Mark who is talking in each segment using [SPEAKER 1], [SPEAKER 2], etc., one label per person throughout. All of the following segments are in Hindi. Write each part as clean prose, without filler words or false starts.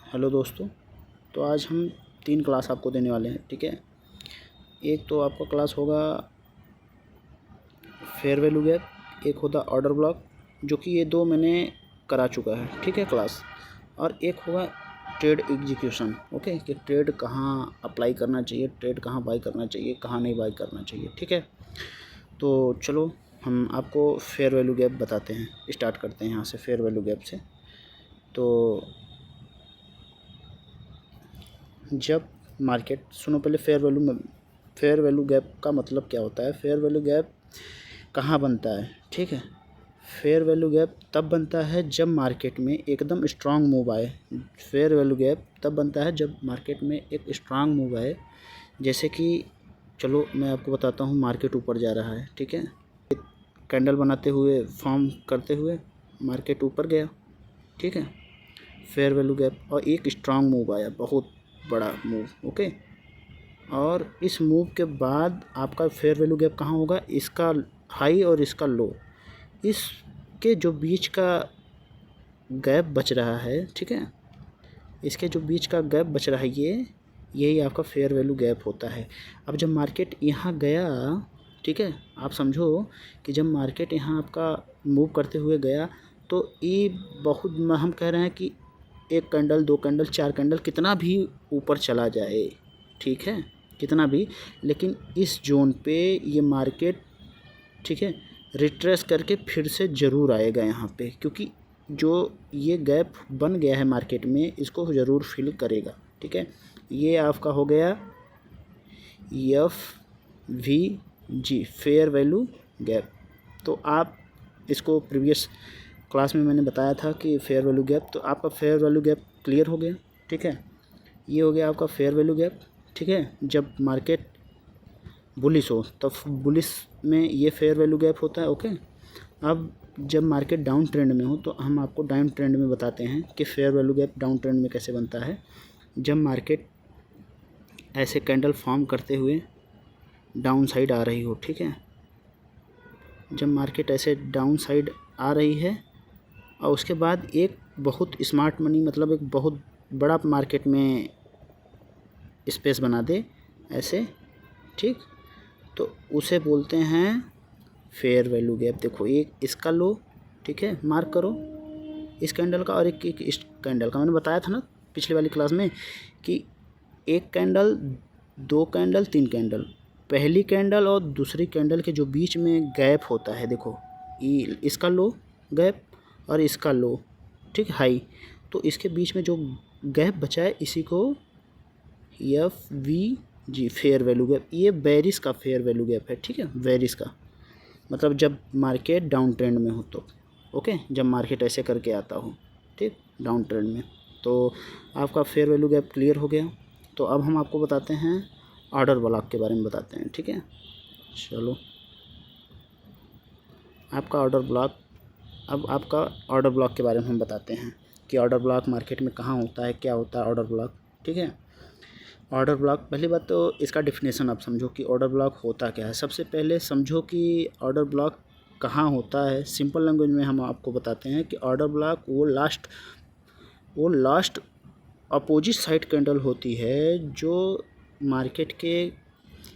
[SPEAKER 1] हेलो दोस्तों, तो आज हम 3 क्लास आपको देने वाले हैं। ठीक है, एक तो आपका क्लास होगा फेयर वैल्यू गैप, एक होगा ऑर्डर ब्लॉक, जो कि ये 2 मैंने करा चुका है। ठीक है क्लास, और एक होगा ट्रेड एग्जीक्यूशन। ओके, कि ट्रेड कहाँ अप्लाई करना चाहिए, ट्रेड कहाँ बाई करना चाहिए, कहाँ नहीं बाई करना चाहिए। ठीक है, तो चलो हम आपको फेयर वैल्यू गैप बताते हैं। स्टार्ट करते हैं यहाँ से फेयर वैल्यू गैप से। तो जब मार्केट, सुनो पहले फेयर वैल्यू गैप का मतलब क्या होता है। फेयर वैल्यू गैप कहाँ बनता है, ठीक है। फेयर वैल्यू गैप तब बनता है जब मार्केट में एकदम स्ट्रांग मूव आए। फेयर वैल्यू गैप तब बनता है जब मार्केट में एक स्ट्रांग मूव आए। जैसे कि चलो मैं आपको बताता हूँ, मार्केट ऊपर जा रहा है, ठीक है, कैंडल बनाते हुए, फॉर्म करते हुए मार्केट ऊपर गया, ठीक है, फेयर वैल्यू गैप, और एक स्ट्रांग मूव आया, बहुत बड़ा मूव। ओके, और इस मूव के बाद आपका फेयर वैल्यू गैप कहाँ होगा, इसका हाई और इसका लो, इसके जो बीच का गैप बच रहा है, ठीक है, इसके जो बीच का गैप बच रहा है, यही आपका फेयर वैल्यू गैप होता है। अब जब मार्केट यहाँ गया, ठीक है, आप समझो कि जब मार्केट यहाँ आपका मूव करते हुए गया, तो ये बहुत, हम कह रहे हैं कि 1 कैंडल, 2 कैंडल, 4 कैंडल, कितना भी ऊपर चला जाए, ठीक है, कितना भी, लेकिन इस जोन पे ये मार्केट, ठीक है, रिट्रेस करके फिर से ज़रूर आएगा यहाँ पे, क्योंकि जो ये गैप बन गया है मार्केट में, इसको ज़रूर फिल करेगा। ठीक है, ये आपका हो गया FVG, फेयर वैल्यू गैप। तो आप इसको प्रीवियस क्लास में मैंने बताया था कि फेयर वैल्यू गैप, तो आपका फेयर वैल्यू गैप क्लियर हो गया। ठीक है, ये हो गया आपका फेयर वैल्यू गैप। ठीक है, जब मार्केट बुलिश हो तब बुलिश में ये फेयर वैल्यू गैप होता है। ओके, अब जब मार्केट डाउन ट्रेंड में हो तो हम आपको डाउन ट्रेंड में बताते हैं कि fair value gap down trend में कैसे बनता है। जब मार्केट ऐसे कैंडल फॉर्म करते हुए डाउन साइड आ रही हो, ठीक है, जब मार्केट ऐसे डाउन साइड आ रही है और उसके बाद एक बहुत स्मार्ट मनी, मतलब एक बहुत बड़ा मार्केट में स्पेस बना दे ऐसे, ठीक, तो उसे बोलते हैं फेयर वैल्यू गैप। देखो, एक इसका लो, ठीक है, मार्क करो इस कैंडल का, और एक इस कैंडल का। मैंने बताया था ना पिछली वाली क्लास में कि 1 कैंडल, 2 कैंडल, 3 कैंडल, पहली कैंडल और दूसरी कैंडल के जो बीच में गैप होता है, देखो इसका लो गैप और इसका लो, ठीक, हाई, तो इसके बीच में जो गैप बचा है, इसी को FVG, फेयर वैल्यू गैप, ये बेरिश का फेयर वैल्यू गैप है। ठीक है, बेरिश का मतलब जब मार्केट डाउन ट्रेंड में हो तो, ओके, जब मार्केट ऐसे करके आता हो, ठीक, डाउन ट्रेंड में, तो आपका फेयर वैल्यू गैप क्लियर हो गया। तो अब हम आपको बताते हैं ऑर्डर ब्लॉक के बारे में बताते हैं। ठीक है, चलो आपका ऑर्डर ब्लॉक, अब आपका ऑर्डर ब्लॉक के बारे में हम बताते हैं कि ऑर्डर ब्लॉक मार्केट में कहाँ होता है, क्या होता है ऑर्डर ब्लॉक। ठीक है, ऑर्डर ब्लॉक, पहली बात तो इसका डिफिनेशन आप समझो कि ऑर्डर ब्लॉक होता क्या है। सबसे पहले समझो कि ऑर्डर ब्लॉक कहाँ होता है। सिंपल लैंग्वेज में हम आपको बताते हैं कि ऑर्डर ब्लॉक वो लास्ट अपोजिट साइड कैंडल होती है, जो मार्केट के,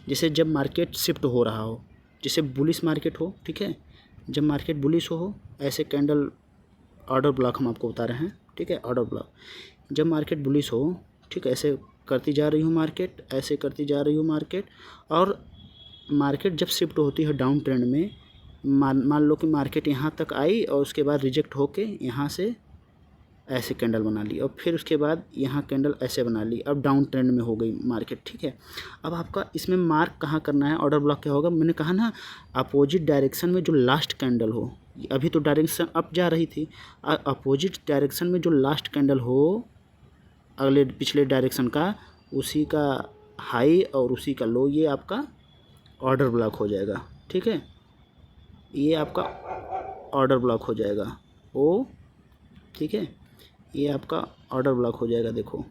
[SPEAKER 1] जैसे जब मार्केट शिफ्ट हो रहा हो, जैसे बुलिश मार्केट हो, ठीक है, जब मार्केट बुलिश हो, ऐसे कैंडल ऑर्डर ब्लॉक हम आपको बता रहे हैं। ठीक है, ऑर्डर ब्लॉक जब मार्केट बुलिश हो, ठीक, ऐसे करती जा रही हूँ मार्केट, ऐसे करती जा रही हूँ मार्केट, और मार्केट जब शिफ्ट होती है डाउन ट्रेंड में, मान लो कि मार्केट यहाँ तक आई और उसके बाद रिजेक्ट होके यहाँ से ऐसे कैंडल बना ली, और फिर उसके बाद यहाँ कैंडल ऐसे बना ली, अब डाउन ट्रेंड में हो गई मार्केट। ठीक है, अब आपका इसमें मार्क कहाँ करना है, ऑर्डर ब्लॉक क्या होगा, मैंने कहा ना, अपोजिट डायरेक्शन में जो लास्ट कैंडल हो, अभी तो डायरेक्शन अप जा रही थी, अपोजिट डायरेक्शन में जो लास्ट कैंडल हो अगले पिछले डायरेक्शन का, उसी का हाई और उसी का लो, ये आपका ऑर्डर ब्लॉक हो जाएगा। ठीक है, ये आपका ऑर्डर ब्लॉक हो जाएगा ओ, ठीक है, ये आपका ऑर्डर ब्लॉक हो जाएगा। देखो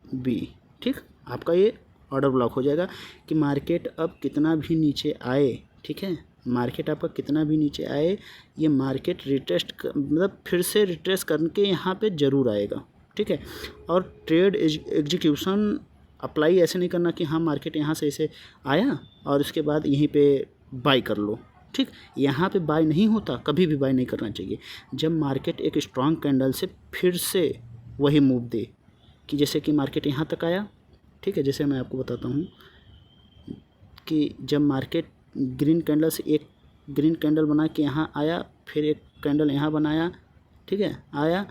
[SPEAKER 1] OB, ठीक, आपका ये ऑर्डर ब्लॉक हो जाएगा कि मार्केट अब कितना भी नीचे आए, ठीक है, मार्केट आपका कितना भी नीचे आए, ये मार्केट मतलब फिर से रिट्रेस करके यहाँ पे ज़रूर आएगा, ठीक है। और ट्रेड एग्जीक्यूशन अप्लाई ऐसे नहीं करना कि हाँ मार्केट यहाँ से ऐसे आया और उसके बाद यहीं पे बाई कर लो, ठीक। यहाँ पे बाय नहीं होता, कभी भी बाय नहीं करना चाहिए। जब मार्केट एक स्ट्रॉन्ग कैंडल से फिर से वही मूव दे, कि जैसे कि मार्केट यहाँ तक आया, ठीक है। जैसे मैं आपको बताता हूँ कि जब मार्केट ग्रीन कैंडल से एक ग्रीन कैंडल बना के यहाँ आया, फिर एक कैंडल यहाँ बनाया, ठीक है, आया,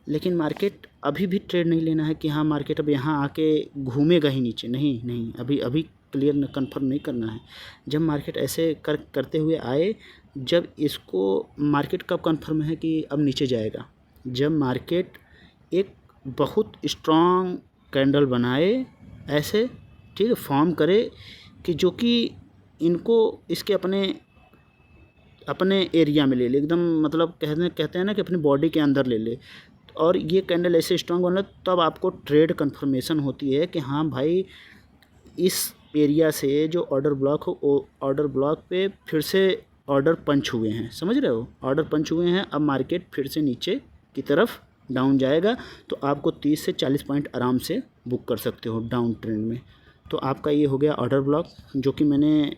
[SPEAKER 1] लेकिन मार्केट अभी भी ट्रेड नहीं लेना है कि हाँ मार्केट अब यहाँ आके घूमेगा ही नीचे, नहीं, अभी क्लियर कंफर्म नहीं करना है। जब मार्केट ऐसे करते हुए आए, जब इसको मार्केट कब कंफर्म है कि अब नीचे जाएगा, जब मार्केट एक बहुत स्ट्रॉन्ग कैंडल बनाए ऐसे, ठीक है, फॉर्म करे कि जो कि इनको इसके अपने एरिया में ले ले, एकदम मतलब कहते हैं ना कि अपनी बॉडी के अंदर ले ले, और ये कैंडल ऐसे स्ट्रॉन्ग बना, तब आपको ट्रेड कंफर्मेशन होती है कि हाँ भाई इस एरिया से जो ऑर्डर ब्लॉक हो, वो ऑर्डर ब्लॉक पे फिर से ऑर्डर पंच हुए हैं, समझ रहे हो, ऑर्डर पंच हुए हैं। अब मार्केट फिर से नीचे की तरफ डाउन जाएगा, तो आपको 30 से 40 पॉइंट आराम से बुक कर सकते हो डाउन ट्रेंड में। तो आपका ये हो गया ऑर्डर ब्लॉक, जो कि मैंने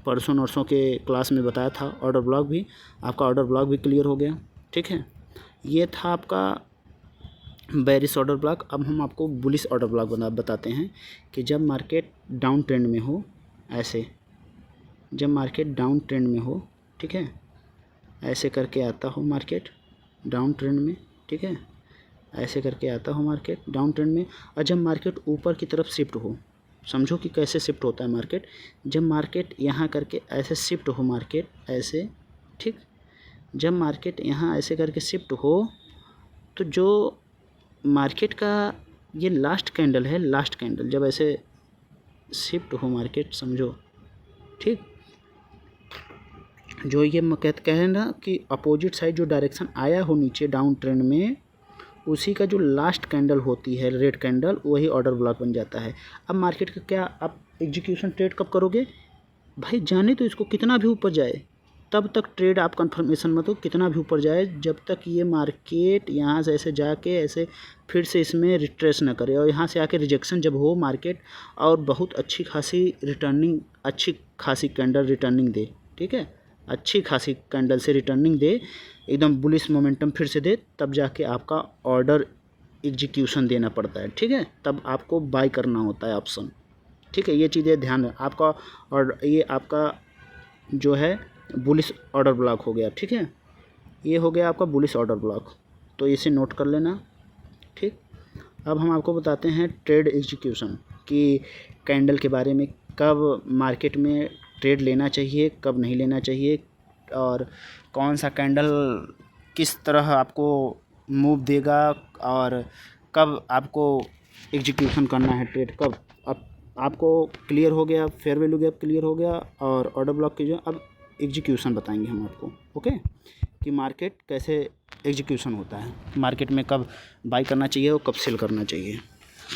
[SPEAKER 1] परसों नरसों के क्लास में बताया था। ऑर्डर ब्लॉक भी आपका ऑर्डर ब्लॉक भी क्लियर हो गया, ठीक है। ये था आपका बेरिश ऑर्डर ब्लॉक। अब हम आपको बुलिश ऑर्डर ब्लॉक बताते हैं कि जब मार्केट डाउन ट्रेंड में हो, ऐसे जब मार्केट डाउन ट्रेंड में हो, ठीक है, ऐसे करके आता हो मार्केट डाउन ट्रेंड में, ठीक है, ऐसे करके आता हो मार्केट डाउन ट्रेंड में, और जब मार्केट ऊपर की तरफ शिफ्ट हो, समझो कि कैसे शिफ्ट होता है मार्केट। जब मार्केट यहाँ करके ऐसे शिफ्ट हो मार्केट ऐसे, ठीक, जब मार्केट यहाँ ऐसे करके शिफ्ट हो, तो जो मार्केट का ये लास्ट कैंडल है, लास्ट कैंडल जब ऐसे शिफ्ट हो मार्केट, समझो, ठीक, जो ये कहें ना कि अपोजिट साइड जो डायरेक्शन आया हो नीचे डाउन ट्रेंड में, उसी का जो लास्ट कैंडल होती है रेड कैंडल, वही ऑर्डर ब्लॉक बन जाता है। अब मार्केट का क्या, आप एग्जीक्यूशन ट्रेड कब करोगे भाई, जाने तो इसको कितना भी ऊपर जाए तब तक ट्रेड आप कंफर्मेशन मत हो, कितना भी ऊपर जाए, जब तक ये मार्केट यहाँ से ऐसे जाके ऐसे फिर से इसमें रिट्रेस ना करे, और यहाँ से आके रिजेक्शन जब हो मार्केट और बहुत अच्छी खासी रिटर्निंग, अच्छी खासी कैंडल रिटर्निंग दे, ठीक है, अच्छी खासी कैंडल से रिटर्निंग दे, एकदम बुलिश मोमेंटम फिर से दे, तब जाके आपका ऑर्डर एग्जीक्यूशन देना पड़ता है, ठीक है, तब आपको बाय करना होता है ऑप्शन, ठीक है। ये चीज़ें ध्यान है आपका। और ये आपका जो है बुलिश ऑर्डर ब्लॉक हो गया, ठीक है, ये हो गया आपका बुलिश ऑर्डर ब्लॉक, तो इसे नोट कर लेना, ठीक। अब हम आपको बताते हैं ट्रेड एग्जीक्यूशन कि कैंडल के बारे में, कब मार्केट में ट्रेड लेना चाहिए, कब नहीं लेना चाहिए, और कौन सा कैंडल किस तरह आपको मूव देगा, और कब आपको एग्जीक्यूशन करना है ट्रेड, कब। अब आपको क्लियर हो गया, फेयर वैल्यू गैप क्लियर हो गया, और ऑर्डर ब्लॉक की जो अब एग्जीक्यूशन बताएंगे हम आपको, ओके, कि मार्केट कैसे एग्जीक्यूशन होता है, मार्केट में कब बाई करना चाहिए और कब सेल करना चाहिए।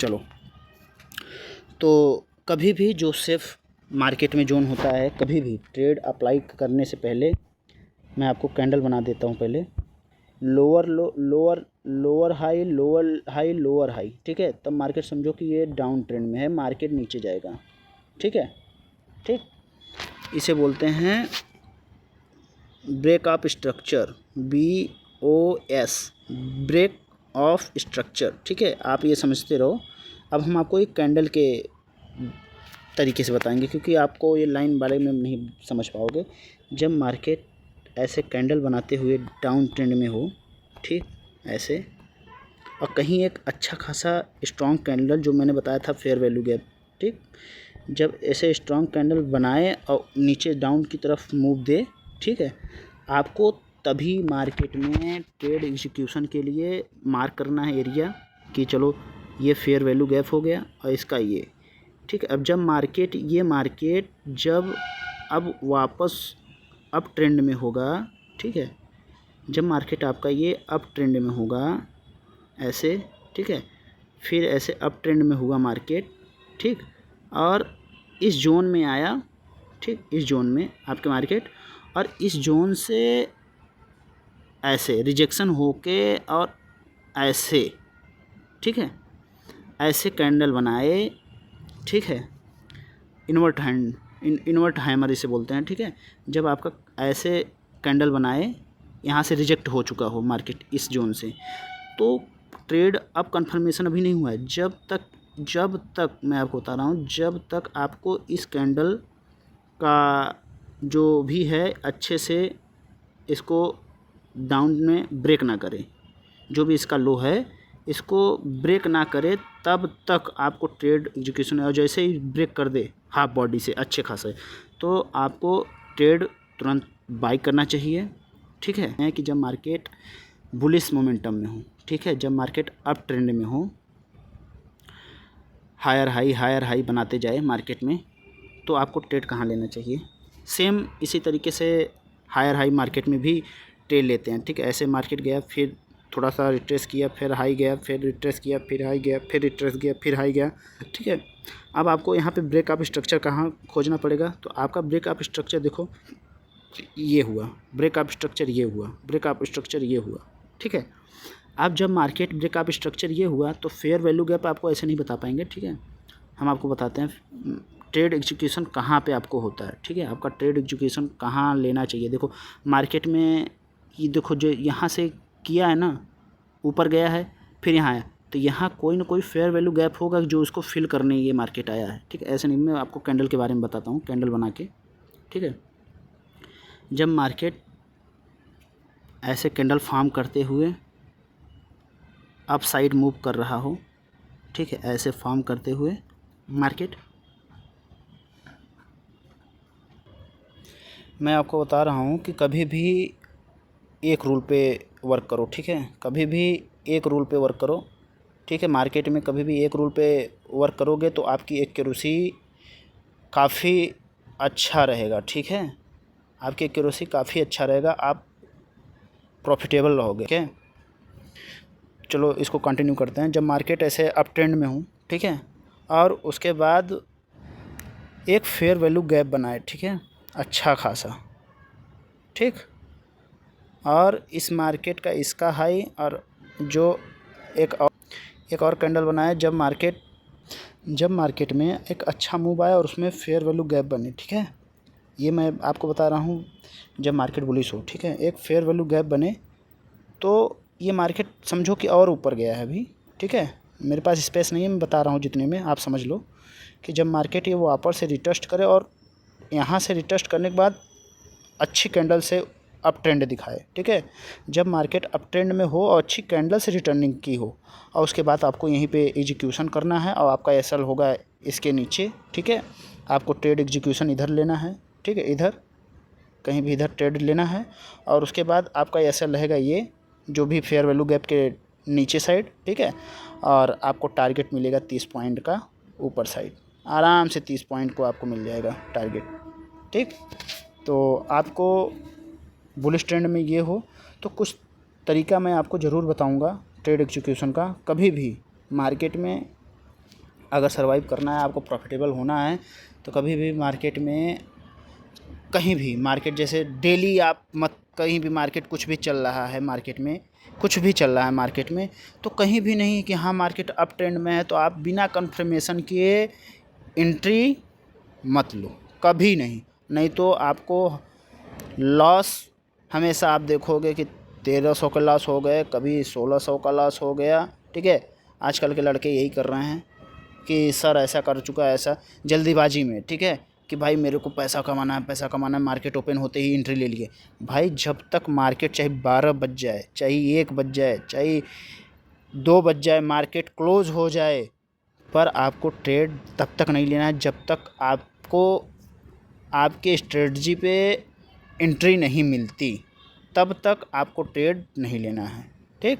[SPEAKER 1] चलो, तो कभी भी जो सेफ मार्केट में जोन होता है, कभी भी ट्रेड अप्लाई करने से पहले मैं आपको कैंडल बना देता हूँ पहले, लोअर हाई, लोअर हाई, ठीक है, तब मार्केट समझो कि ये डाउन ट्रेंड में है, मार्केट नीचे जाएगा, ठीक है, ठीक, इसे बोलते हैं break of structure, BOS, break of structure, ठीक है, आप ये समझते रहो। अब हम आपको एक कैंडल के तरीके से बताएंगे, क्योंकि आपको ये लाइन बारे में नहीं समझ पाओगे। जब मार्केट ऐसे कैंडल बनाते हुए डाउन ट्रेंड में हो, ठीक, ऐसे, और कहीं एक अच्छा खासा स्ट्रॉन्ग कैंडल जो मैंने बताया था फेयर वैल्यू गैप, ठीक, जब ऐसे स्ट्रॉन्ग कैंडल बनाए और नीचे डाउन की तरफ मूव दे, ठीक है, आपको तभी मार्केट में ट्रेड एग्जीक्यूशन के लिए मार्क करना है एरिया, कि चलो ये फेयर वैल्यू गैप हो गया और इसका ये, ठीक है। अब जब मार्केट, ये मार्केट जब अब वापस अप ट्रेंड में होगा, ठीक है, जब मार्केट आपका ये अप ट्रेंड में होगा ऐसे, ठीक है, फिर ऐसे अप ट्रेंड में होगा मार्केट, ठीक, और इस जोन में आया, ठीक, इस जोन में आपके मार्केट, और इस जोन से ऐसे रिजेक्शन होके और ऐसे, ठीक है, ऐसे कैंडल बनाए, ठीक है, इन्वर्ट हैमर इसे बोलते हैं, ठीक है। जब आपका ऐसे कैंडल बनाए, यहाँ से रिजेक्ट हो चुका हो मार्केट इस जोन से, तो ट्रेड अब कंफर्मेशन अभी नहीं हुआ है। जब तक मैं आपको बता रहा हूँ, जब तक आपको इस कैंडल का जो भी है अच्छे से इसको डाउन में ब्रेक ना करे, जो भी इसका लो है इसको ब्रेक ना करे, तब तक आपको ट्रेड एग्जीक्यूशन, और जैसे ही ब्रेक कर दे हाफ बॉडी से अच्छे खासे, तो आपको ट्रेड तुरंत बाई करना चाहिए, ठीक है। कि जब मार्केट बुलिश मोमेंटम में हो, ठीक है, जब मार्केट अप ट्रेंड में हो, हायर हाई बनाते जाए मार्केट में, तो आपको ट्रेड कहाँ लेना चाहिए। सेम इसी तरीके से हायर हाई मार्केट में भी ट्रेड लेते हैं, ठीक है। ऐसे मार्केट गया, फिर थोड़ा सा रिट्रेस किया, फिर हाई गया, फिर रिट्रेस किया, फिर हाई गया, फिर रिट्रेस गया, फिर हाई गया, ठीक है। अब आपको यहाँ पे ब्रेकअप स्ट्रक्चर कहाँ खोजना पड़ेगा, तो आपका ब्रेकअप स्ट्रक्चर देखो ये हुआ, ब्रेकअप स्ट्रक्चर ये हुआ, ब्रेकअप स्ट्रक्चर ये हुआ, ठीक है। अब जब मार्केट ब्रेकअप स्ट्रक्चर ये हुआ, तो फेयर वैल्यू गैप आपको ऐसे नहीं बता पाएंगे, ठीक है। हम आपको बताते हैं ट्रेड एग्जीक्यूशन कहाँ पे आपको होता है, ठीक है। आपका ट्रेड एग्जीक्यूशन कहाँ लेना चाहिए। देखो मार्केट में ये देखो, जो यहाँ से किया है ना, ऊपर गया है, फिर यहाँ आया, तो यहाँ कोई ना कोई फेयर वैल्यू गैप होगा जो उसको फिल करने ये मार्केट आया है, ठीक है। ऐसे नहीं, मैं आपको कैंडल के बारे में बताता हूँ, कैंडल बना के, ठीक है। जब मार्केट ऐसे कैंडल फॉर्म करते हुए अप साइड मूव कर रहा हो, ठीक है, ऐसे फॉर्म करते हुए मार्केट, मैं आपको बता रहा हूँ कि कभी भी एक रूल पे वर्क करो, ठीक है। कभी भी एक रूल पे वर्क करो, ठीक है। मार्केट में कभी भी एक रूल पे वर्क करोगे तो आपकी एक्यूरेसी काफ़ी अच्छा रहेगा, ठीक है। आपकी एक्यूरेसी काफ़ी अच्छा रहेगा, आप प्रॉफिटेबल रहोगे, ठीक है। चलो इसको कंटिन्यू करते हैं। जब मार्केट ऐसे अप ट्रेंड में हूँ, ठीक है, और उसके बाद एक फेयर वैल्यू गैप बनाए, ठीक है, अच्छा खासा, ठीक, और इस मार्केट का इसका हाई, और जो एक और कैंडल बनाया, जब मार्केट में एक अच्छा मूव आया और उसमें फेयर वैल्यू गैप बने, ठीक है। ये मैं आपको बता रहा हूँ जब मार्केट बुलिश हो, ठीक है, एक फेयर वैल्यू गैप बने, तो ये मार्केट समझो कि और ऊपर गया है अभी, ठीक है। मेरे पास स्पेस नहीं है, मैं बता रहा हूँ जितने में आप समझ लो कि जब मार्केट ये वापस से रिटेस्ट करे और यहाँ से रिटेस्ट करने के बाद अच्छी कैंडल से अप ट्रेंड दिखाए, ठीक है। जब मार्केट अप ट्रेंड में हो और अच्छी कैंडल से रिटर्निंग की हो, और उसके बाद आपको यहीं पे एग्जीक्यूशन करना है, और आपका एसएल होगा इसके नीचे, ठीक है। आपको ट्रेड एग्जीक्यूशन इधर लेना है, ठीक है, इधर कहीं भी इधर ट्रेड लेना है, और उसके बाद आपका एसएल रहेगा ये जो भी फेयर वैल्यू गैप के नीचे साइड, ठीक है। और आपको टारगेट मिलेगा 30 पॉइंट का ऊपर साइड, आराम से 30 पॉइंट को आपको मिल जाएगा टारगेट, ठीक। तो आपको बुलिश ट्रेंड में ये हो, तो कुछ तरीका मैं आपको ज़रूर बताऊंगा ट्रेड एग्जीक्यूशन का। कभी भी मार्केट में अगर सर्वाइव करना है, आपको प्रॉफिटेबल होना है, तो कभी भी मार्केट में, कहीं भी मार्केट, जैसे डेली आप मत, कहीं भी मार्केट कुछ भी चल रहा है, मार्केट में कुछ भी चल रहा है मार्केट में, तो कहीं भी नहीं कि हाँ मार्केट अप ट्रेंड में है तो आप बिना कंफर्मेशन किए एंट्री मत लो, कभी नहीं। नहीं तो आपको लॉस, हमेशा आप देखोगे कि 1300 का लॉस हो गए, कभी 1600 का लॉस हो गया, ठीक है। आजकल के लड़के यही कर रहे हैं कि सर ऐसा कर चुका है, ऐसा जल्दीबाजी में, ठीक है, कि भाई मेरे को पैसा कमाना है, मार्केट ओपन होते ही एंट्री ले लिए। भाई जब तक मार्केट चाहे 12 बज जाए, चाहे 1 बज जाए, चाहे 2 बज जाए, मार्केट क्लोज हो जाए, पर आपको ट्रेड तब तक नहीं लेना है जब तक आपको आपके स्ट्रेटजी पे एंट्री नहीं मिलती, तब तक आपको ट्रेड नहीं लेना है, ठीक।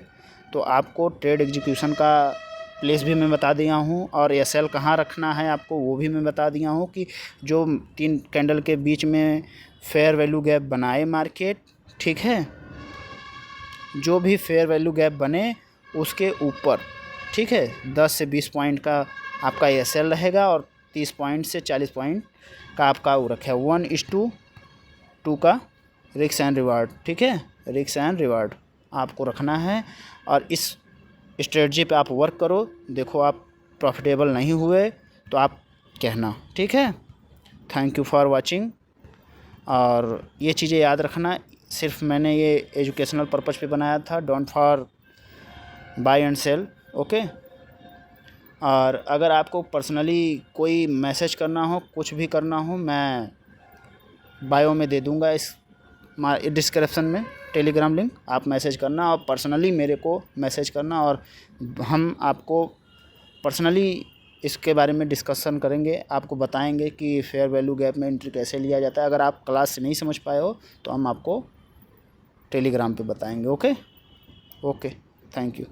[SPEAKER 1] तो आपको ट्रेड एग्जीक्यूशन का प्लेस भी मैं बता दिया हूँ, और एसएल कहाँ रखना है आपको वो भी मैं बता दिया हूँ, कि जो 3 कैंडल के बीच में फेयर वैल्यू गैप बनाए मार्केट, ठीक है, जो भी फेयर वैल्यू गैप बने उसके ऊपर, ठीक है, 10 से 20 पॉइंट का आपका एसएल रहेगा, और 30 पॉइंट से 40 पॉइंट का आपका वो रखा है 1:2 का रिस्क एंड रिवार्ड, ठीक है, रिस्क एंड रिवार्ड आपको रखना है। और इस स्ट्रेटजी पे आप वर्क करो, देखो आप प्रॉफिटेबल नहीं हुए तो आप कहना, ठीक है। Thank you for watching. और ये चीज़ें याद रखना, सिर्फ मैंने ये एजुकेशनल पर्पज़ पे बनाया था, don't for buy and sell, okay. और अगर आपको पर्सनली कोई मैसेज करना हो, कुछ भी करना हो, मैं बायो में दे दूंगा, इस डिस्क्रिप्शन में टेलीग्राम लिंक, आप मैसेज करना और पर्सनली मेरे को मैसेज करना, और हम आपको पर्सनली इसके बारे में डिस्कशन करेंगे, आपको बताएंगे कि फेयर वैल्यू गैप में एंट्री कैसे लिया जाता है। अगर आप क्लास से नहीं समझ पाए हो तो हम आपको टेलीग्राम पे बताएंगे, ओके। Thank you.